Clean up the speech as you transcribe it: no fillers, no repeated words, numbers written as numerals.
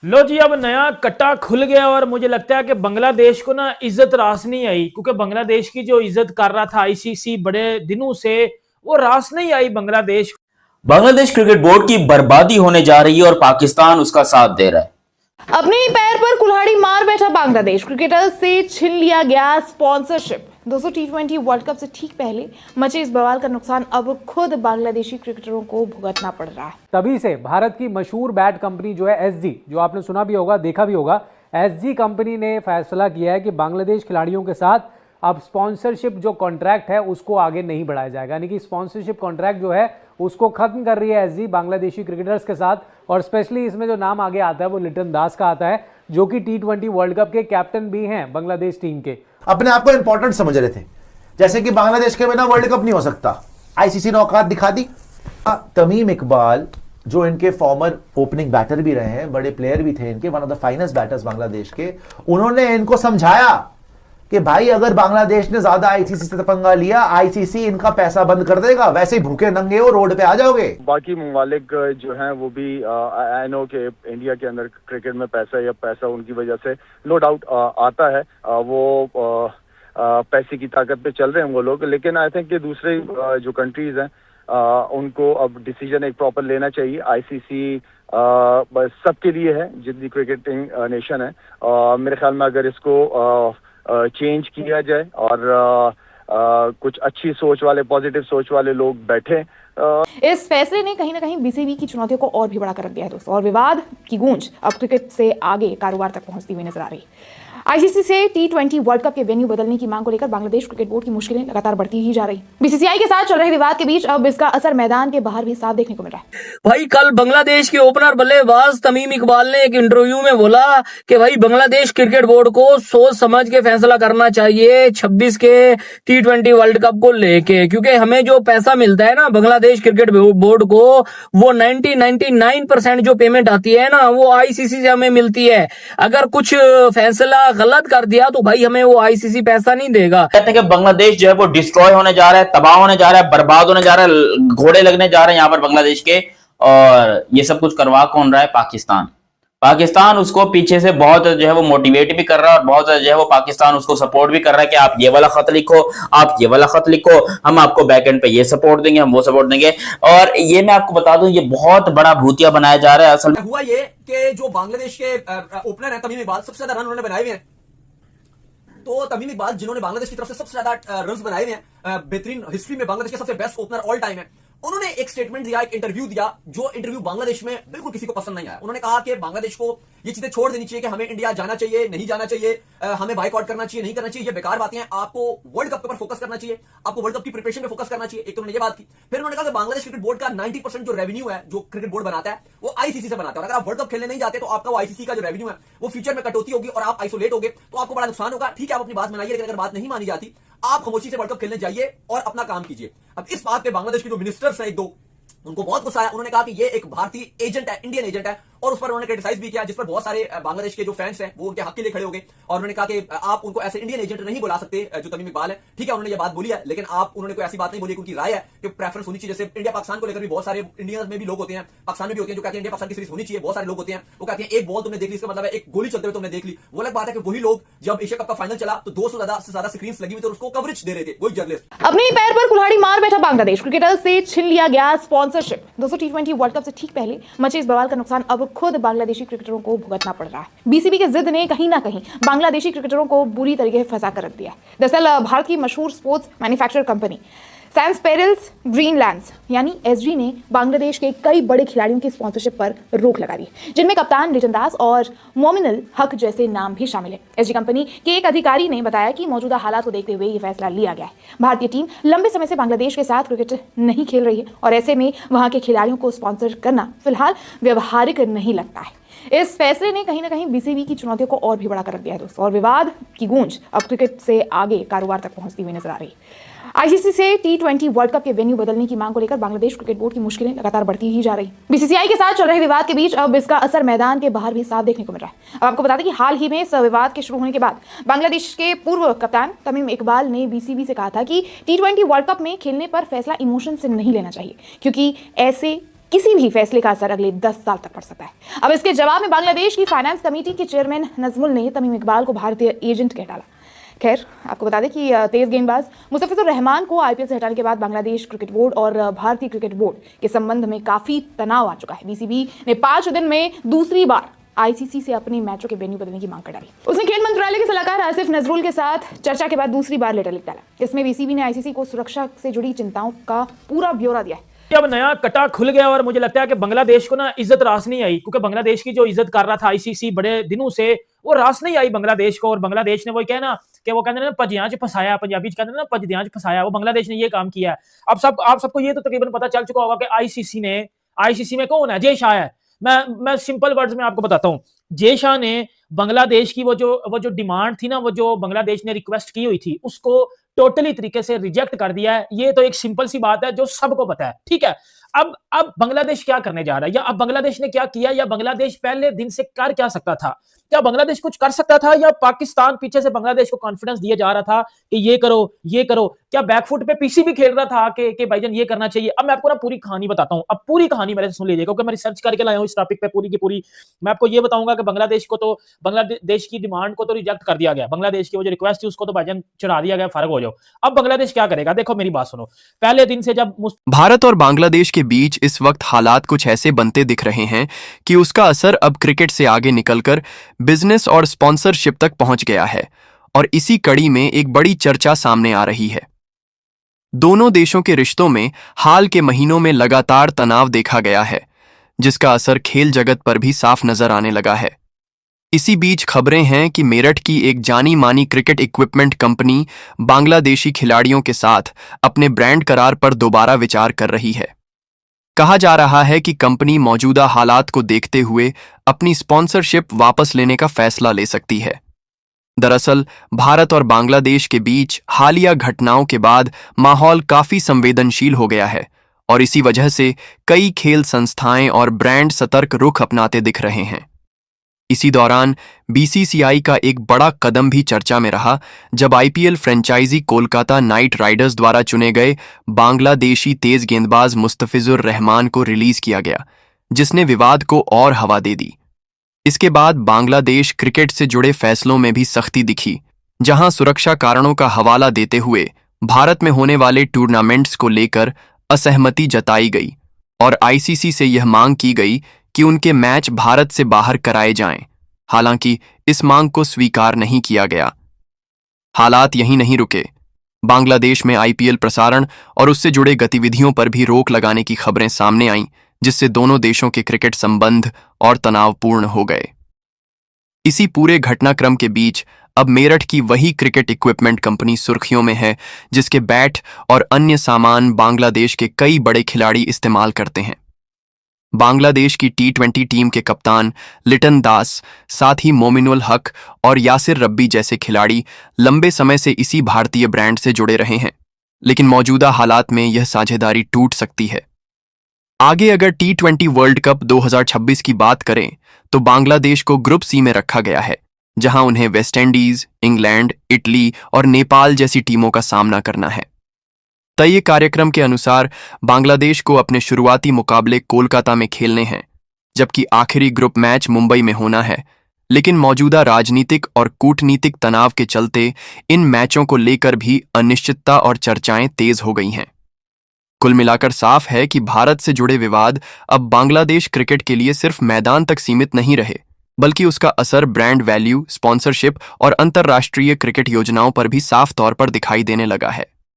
लो जी, अब नया कट्टा खुल गया और मुझे लगता है कि बांग्लादेश को ना इज्जत रास नहीं आई, क्योंकि बांग्लादेश की जो इज्जत कर रहा था आईसीसी बड़े दिनों से, वो रास नहीं आई बांग्लादेश। बांग्लादेश क्रिकेट बोर्ड की बर्बादी होने जा रही है और पाकिस्तान उसका साथ दे रहा है। अपने ही पैर पर कुल्हाड़ी मार बैठा बांग्लादेश क्रिकेटर्स से छीन लिया गया स्पॉन्सरशिप। दोस्तों, टी20 वर्ल्ड कप से ठीक पहले मचे इस बवाल का नुकसान अब खुद बांग्लादेशी क्रिकेटरों को भुगतना पड़ रहा है। तभी से भारत की मशहूर बैट कंपनी जो है एसजी, जो आपने सुना भी होगा, देखा भी होगा, एसजी कंपनी ने फैसला किया है कि बांग्लादेश खिलाड़ियों के साथ अब स्पॉन्सरशिप जो कॉन्ट्रैक्ट है उसको आगे नहीं बढ़ाया जाएगा। यानी कि स्पॉन्सरशिप कॉन्ट्रैक्ट जो है उसको खत्म कर रही है एसजी बांग्लादेशी क्रिकेटर्स के साथ। और स्पेशली इसमें जो नाम आगे आता है वो लिटन दास का आता है, जो कि टी20 वर्ल्ड कप के कैप्टन भी हैं बांग्लादेश टीम के। अपने आप को इंपॉर्टेंट समझ रहे थे, जैसे कि बांग्लादेश के बिना वर्ल्ड कप नहीं हो सकता। आईसीसी ने औकात दिखा दी। तमीम इकबाल जो इनके फॉर्मर ओपनिंग बैटर भी रहे हैं, बड़े प्लेयर भी थे इनके, one of the finest batters Bangladesh के, उन्होंने इनको समझाया कि भाई अगर बांग्लादेश ने ज्यादा आईसीसी से पंगा लिया, आईसीसी इनका पैसा बंद कर देगा, वैसे ही भूखे नंगे हो रोड पे आ जाओगे। बाकी ममालिक जो हैं वो भी आई नो कि इंडिया के अंदर क्रिकेट में पैसा उनकी वजह से नो डाउट आता है, वो पैसे की ताकत पे चल रहे हैं वो लोग। लेकिन आई थिंक कि दूसरे जो कंट्रीज हैं उनको अब डिसीजन एक प्रॉपर लेना चाहिए। आईसीसी बस सबके लिए है, जितनी क्रिकेटिंग नेशन है। मेरे ख्याल में अगर इसको चेंज किया जाए और कुछ अच्छी सोच वाले, पॉजिटिव सोच वाले लोग बैठे। इस फैसले ने कहीं ना कहीं बीसीबी की चुनौतियों को और भी बड़ा कर रख दिया है दोस्तों, और विवाद की गूंज अब क्रिकेट से आगे कारोबार तक पहुंचती हुई नजर आ रही है। आईसीसी से टी20 वर्ल्ड कप के वेन्यू बदलने की मांग को लेकर बांग्लादेश क्रिकेट बोर्ड की मुश्किलें लगातार बढ़ती ही जा रही। बीसीसीआई के साथ चल रहे विवाद के बीच अब इसका असर मैदान के बाहर भी साफ देखने को मिल रहा है। भाई, कल बांग्लादेश के ओपनर बल्लेबाज तमीम इकबाल ने एक इंटरव्यू में बोला कि भाई बांग्लादेश क्रिकेट बोर्ड को सोच समझ के फैसला करना चाहिए 26 के टी20 वर्ल्ड कप को लेके, क्योंकि हमें जो पैसा मिलता है ना बांग्लादेश क्रिकेट बोर्ड को, वो 99% जो पेमेंट आती है ना वो आईसीसी से हमें मिलती है। अगर कुछ फैसला गलत कर दिया तो भाई हमें वो आईसीसी पैसा नहीं देगा। कहते हैं कि बांग्लादेश जो है वो डिस्ट्रॉय होने जा रहा है, तबाह होने जा रहा है, बर्बाद होने जा रहा है, घोड़े लगने जा रहे हैं यहाँ पर बांग्लादेश के। और ये सब कुछ करवा कौन रहा है? पाकिस्तान उसको पीछे से बहुत जो है वो मोटिवेट भी कर रहा है और बहुत जो है वो पाकिस्तान उसको सपोर्ट भी कर रहा है कि आप ये वाला खत लिखो, आप ये वाला खत लिखो, हम आपको बैकएंड पे ये सपोर्ट देंगे, हम वो सपोर्ट देंगे। और ये मैं आपको बता दूं, ये बहुत बड़ा भूतिया बनाया जा रहा है। असल में हुआ ये कि जो बांग्लादेश के ओपनर हैं तमीम इकबाल, सबसे ज्यादा रन उन्होंने बनाए हुए हैं। तो तमीम इकबाल जिन्होंने बांग्लादेश की तरफ से सबसे ज्यादा रन बनाए हुए हैं, बेहतरीन हिस्ट्री में बांग्लादेश के सबसे बेस्ट ओपनर ऑल टाइम है, उन्होंने एक स्टेटमेंट दिया, एक इंटरव्यू दिया, जो इंटरव्यू बांग्लादेश में बिल्कुल किसी को पसंद नहीं आया। उन्होंने कहा कि बांग्लादेश को ये चीजें छोड़ देनी चाहिए कि हमें इंडिया जाना चाहिए, नहीं जाना चाहिए, हमें बाइकआउट करना चाहिए, नहीं करना चाहिए, ये बेकार बातें हैं, आपको वर्ल्ड कप के ऊपर फोकस करना चाहिए, आपको वर्ल्ड कप की प्रिपरेशन पे फोकस करना चाहिए। एक तो उन्होंने ये बात की। फिर उन्होंने कहा कि बांग्लादेश क्रिकेट बोर्ड का 90% जो रेवेन्यू है, जो क्रिकेट बोर्ड बनाता है, वो आईसीसी से बनाता है। और अगर आप वर्ल्ड कप खेलने नहीं जाते तो आपका वो आईसीसी का जो रेवेन्यू है वो फ्यूचर में कटौती होगी और आप आइसोलेट होगे, तो आपको बड़ा नुकसान होगा। ठीक है, आप अपनी बात बनाइए, लेकिन अगर बात नहीं मानी जाती, आप खामोशी से वर्ल्ड कप खेलने जाइए और अपना काम कीजिए। अब इस बात पे बांग्लादेश के जो मिनिस्टर्स हैं, एक दो, उनको बहुत गुस्सा आया। उन्होंने कहा कि ये एक भारतीय एजेंट है, इंडियन एजेंट है, और उस पर उन्होंने क्रिटिसाइज भी किया, जिस पर बहुत सारे बांग्लादेश के जो फैंस हैं वो उनके हक के लिए खड़े हो गए। और उन्होंने कहा कि आप उनको ऐसे इंडियन एजेंट नहीं बुला सकते जो तमीम इकबाल है। ठीक है, उन्होंने ये बात बोली है, लेकिन आप उन्होंने कोई ऐसी बात नहीं बोली कि उनकी राय है कि प्रेफरेंस होनी चाहिए। जैसे इंडिया पाकिस्तान को लेकर भी बहुत सारे इंडिया में भी लोग होते हैं, पाकिस्तान में भी होते हैं, जो कहते हैं इंडिया पाकिस्तान की सीरीज होनी चाहिए। बहुत सारे लोग होते हैं वो कहते हैं एक बॉल तुमने देख ली, इसका मतलब है एक गोली चलते हुए तुमने देख ली। वो अलग बात है कि वही लोग जब एशिया कप का फाइनल चला तो 200 से ज्यादा स्क्रीन लगी हुई थी और उसको कवरेज दे रहे थे वही जर्नलिस्ट। अपने ही पैर पर कुल्हाड़ी मार बैठा बांग्लादेश क्रिकेटर्स से छीन लिया गया स्पॉन्सरशिप। दोस्तों, टी20 वर्ल्ड कप से ठीक पहले मचे इस बवाल का नुकसान अब खुद बांग्लादेशी क्रिकेटरों को भुगतना पड़ रहा है। बीसीबी के जिद ने कहीं ना कहीं बांग्लादेशी क्रिकेटरों को बुरी तरीके से फंसा कर रख दिया। दरअसल भारत की मशहूर स्पोर्ट्स मैन्युफैक्चरर कंपनी सैंसपेरेल्स ग्रीनलैंड्स यानी एसजी ने बांग्लादेश के कई बड़े खिलाड़ियों की स्पॉन्सरशिप पर रोक लगा दी, जिनमें कप्तान लिटन दास और मोमिनुल हक जैसे नाम भी शामिल है। एसजी कंपनी के एक अधिकारी ने बताया कि मौजूदा हालात को देखते हुए यह फैसला लिया गया है। भारतीय टीम लंबे समय से बांग्लादेश के साथ क्रिकेट नहीं खेल रही है और ऐसे में वहां के खिलाड़ियों को स्पॉन्सर करना फिलहाल व्यवहारिक नहीं लगता है। इस फैसले ने कहीं ना कहीं बीसीबी की चुनौतियों को और भी बड़ा कर रख दिया है दोस्तों, और विवाद की गूंज अब क्रिकेट से आगे कारोबार तक पहुंचती हुई नजर आ रही है। आईसीसी से टी20 वर्ल्ड कप के वेन्यू बदलने की मांग को लेकर बांग्लादेश क्रिकेट बोर्ड की मुश्किलें लगातार बढ़ती ही जा रही। बीसीसीआई के साथ चल रहे विवाद के बीच अब इसका असर मैदान के बाहर भी साफ देखने को मिल रहा है। अब आपको बता दें कि हाल ही में इस विवाद के शुरू होने के बाद बांग्लादेश के पूर्व कप्तान तमीम इकबाल ने बीसीबी से कहा था कि टी20 वर्ल्ड कप में खेलने पर फैसला इमोशन से नहीं लेना चाहिए, क्योंकि ऐसे किसी भी फैसले का असर अगले 10 साल तक पड़ सकता है। अब इसके जवाब में बांग्लादेश की फाइनेंस कमेटी के चेयरमैन नजमुल ने तमीम इकबाल को भारतीय एजेंट कह डाला। खैर, आपको बता दें कि तेज गेंदबाज मुस्तफिजुर रहमान को आईपीएल से हटाने के बाद बांग्लादेश क्रिकेट बोर्ड और भारतीय क्रिकेट बोर्ड के संबंध में काफी तनाव आ चुका है। बीसीबी ने 5 दिन में दूसरी बार आईसीसी से अपने मैचों के वेन्यू बदलने की मांग कर डाली। उसने खेल मंत्रालय के सलाहकार आसिफ नजरुल के साथ चर्चा के बाद दूसरी बार लेटर लिख डाला। इसमें बीसीबी ने आईसीसी को सुरक्षा से जुड़ी चिंताओं का पूरा ब्यौरा दिया है। अब नया कटा खुल गया और मुझे लगता है कि बांग्लादेश को ना इज्जत रास नहीं आई, क्योंकि बांग्लादेश की जो इज्जत कर रहा था आईसीसी बड़े दिनों से, वो रास नहीं आई बांग्लादेश को। और बांग्लादेश ने वही कहना कि वो कहते हैं ना पजियां च फसाया, पंजाबी कहते हैं ना पजदियां च फसाया, वो बांग्लादेश ने ये काम किया है। अब आप सबको ये तो तकरीबन पता चल चुका होगा कि आईसीसी में कौन है, जय शाह है। मैं सिंपल वर्ड्स में आपको बताता हूँ। जय शाह ने बांग्लादेश की वो जो डिमांड थी ना, वो जो बांग्लादेश ने रिक्वेस्ट की हुई थी, उसको टोटली तरीके से रिजेक्ट कर दिया है। ये तो एक सिंपल सी बात है जो सबको पता है, ठीक है। अब बांग्लादेश क्या करने जा रहा है, या अब बांग्लादेश ने क्या किया, या बांग्लादेश पहले दिन से कर क्या सकता था? क्या बांग्लादेश कुछ कर सकता था, या पाकिस्तान पीछे से बांग्लादेश को कॉन्फिडेंस दिया जा रहा था कि ये करो? क्या बैकफुट पे पीसीबी खेल रहा था कि भाईजान ये करना चाहिए? अब मैं आपको ना पूरी कहानी बताता हूं। अब पूरी कहानी मेरे से सुन लीजिएगा, क्योंकि मैं रिसर्च करके लाया हूं इस टॉपिक पे पूरी की पूरी। मैं आपको ये बताऊंगा कि बांग्लादेश की डिमांड को तो रिजेक्ट कर दिया गया, बांग्लादेश की वो जो रिक्वेस्ट थी उसको तो भाईजान चढ़ा दिया गया, फर्क हो जाओ। अब बांग्लादेश क्या करेगा? देखो मेरी बात सुनो। पहले दिन से जब भारत और बांग्लादेश के बीच इस वक्त हालात कुछ ऐसे बनते दिख रहे हैं कि उसका असर अब क्रिकेट से आगे निकलकर बिजनेस और स्पॉन्सरशिप तक पहुंच गया है, और इसी कड़ी में एक बड़ी चर्चा सामने आ रही है। दोनों देशों के रिश्तों में हाल के महीनों में लगातार तनाव देखा गया है, जिसका असर खेल जगत पर भी साफ नजर आने लगा है। इसी बीच खबरें हैं कि मेरठ की एक जानी मानी क्रिकेट इक्विपमेंट कंपनी बांग्लादेशी खिलाड़ियों के साथ अपने ब्रांड करार पर दोबारा विचार कर रही है। कहा जा रहा है कि कंपनी मौजूदा हालात को देखते हुए अपनी स्पॉन्सरशिप वापस लेने का फैसला ले सकती है। दरअसल भारत और बांग्लादेश के बीच हालिया घटनाओं के बाद माहौल काफी संवेदनशील हो गया है, और इसी वजह से कई खेल संस्थाएं और ब्रांड सतर्क रुख अपनाते दिख रहे हैं। इसी दौरान बीसीसीआई का एक बड़ा कदम भी चर्चा में रहा, जब IPL franchise Kolkata Knight Riders द्वारा चुने गए बांग्लादेशी तेज गेंदबाज मुस्तफिजुर रहमान को रिलीज किया गया, जिसने विवाद को और हवा दे दी। इसके बाद बांग्लादेश क्रिकेट से जुड़े फैसलों में भी सख्ती दिखी, जहां सुरक्षा कारणों का हवाला देते हुए भारत में होने वाले टूर्नामेंट्स को लेकर असहमति जताई गई और आईसीसी से यह मांग की गई कि उनके मैच भारत से बाहर कराए जाएं। हालांकि इस मांग को स्वीकार नहीं किया गया। हालात यहीं नहीं रुके। बांग्लादेश में आईपीएल प्रसारण और उससे जुड़े गतिविधियों पर भी रोक लगाने की खबरें सामने आईं, जिससे दोनों देशों के क्रिकेट संबंध और तनावपूर्ण हो गए। इसी पूरे घटनाक्रम के बीच अब मेरठ की वही क्रिकेट इक्विपमेंट कंपनी सुर्खियों में है, जिसके बैट और अन्य सामान बांग्लादेश के कई बड़े खिलाड़ी इस्तेमाल करते हैं। बांग्लादेश की टी20 टीम के कप्तान लिटन दास, साथ ही मोमिनुल हक और यासिर रब्बी जैसे खिलाड़ी लंबे समय से इसी भारतीय ब्रांड से जुड़े रहे हैं, लेकिन मौजूदा हालात में यह साझेदारी टूट सकती है। आगे अगर टी20 वर्ल्ड कप 2026 की बात करें तो बांग्लादेश को ग्रुप सी में रखा गया है, जहां उन्हें वेस्टइंडीज, इंग्लैंड, इटली और नेपाल जैसी टीमों का सामना करना है। तय कार्यक्रम के अनुसार बांग्लादेश को अपने शुरुआती मुकाबले कोलकाता में खेलने हैं, जबकि आखिरी ग्रुप मैच मुंबई में होना है, लेकिन मौजूदा राजनीतिक और कूटनीतिक तनाव के चलते इन मैचों को लेकर भी अनिश्चितता और चर्चाएं तेज हो गई हैं। कुल मिलाकर साफ है कि भारत से जुड़े विवाद अब बांग्लादेश क्रिकेट के लिए सिर्फ मैदान तक सीमित नहीं रहे, बल्कि उसका असर ब्रांड वैल्यू, स्पॉन्सरशिप और अंतर्राष्ट्रीय क्रिकेट योजनाओं पर भी साफ तौर पर दिखाई देने लगा है।